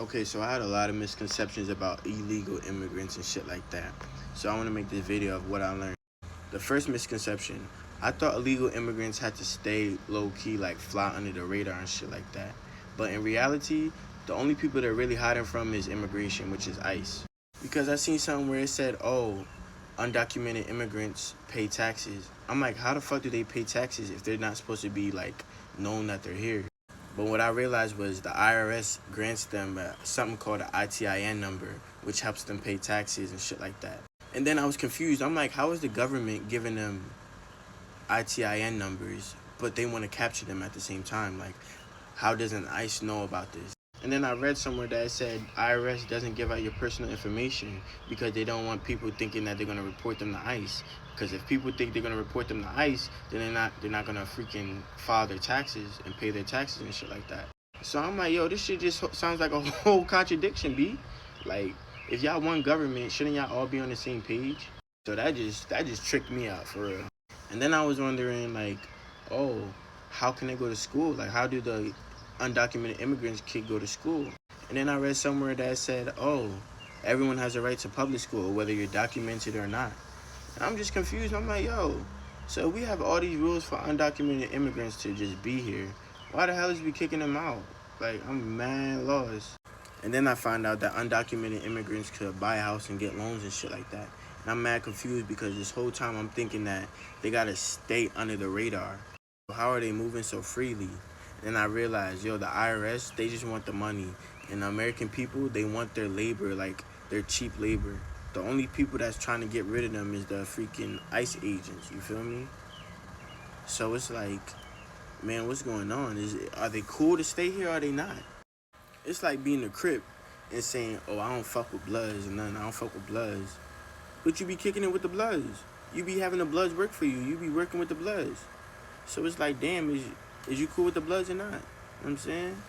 Okay, so I had a lot of misconceptions about illegal immigrants and shit like that. So I want to make this video of what I learned. The first misconception, I thought illegal immigrants had to stay low-key, like fly under the radar and shit like that. But in reality, the only people they're really hiding from is immigration, which is ICE. Because I seen something where it said, oh, undocumented immigrants pay taxes. I'm like, how the fuck do they pay taxes if they're not supposed to be, like, known that they're here? But what I realized was the IRS grants them something called an ITIN number, which helps them pay taxes and shit like that. And then I was confused. I'm like, how is the government giving them ITIN numbers, but they want to capture them at the same time? Like, how doesn't ICE know about this? And then I read somewhere that said IRS doesn't give out your personal information because they don't want people thinking that they're gonna report them to ICE. Because if people think they're gonna report them to ICE, then they're not gonna freaking file their taxes and pay their taxes and shit like that. So I'm like, yo, this shit just sounds like a whole contradiction, B. Like, if y'all one government, shouldn't y'all all be on the same page? So that just tricked me out for real. And then I was wondering, like, oh, how can they go to school? Like, how do the undocumented immigrants kid go to school? And then I read somewhere that said, oh, everyone has a right to public school, whether you're documented or not. And I'm just confused. I'm like, yo, so we have all these rules for undocumented immigrants to just be here. Why the hell is we kicking them out? Like, I'm mad lost. And then I found out that undocumented immigrants could buy a house and get loans and shit like that. And I'm mad confused because this whole time I'm thinking that they gotta stay under the radar. How are they moving so freely? And I realized, yo, the IRS, they just want the money. And the American people, they want their labor, like their cheap labor. The only people that's trying to get rid of them is the freaking ICE agents, you feel me? So it's like, man, what's going on? Are they cool to stay here or are they not? It's like being a Crip and saying, oh, I don't fuck with Bloods and nothing, I don't fuck with Bloods. But you be kicking it with the Bloods. You be having the Bloods work for you. You be working with the Bloods. So it's like, damn, is you cool with the Bloods or not? You know what I'm saying?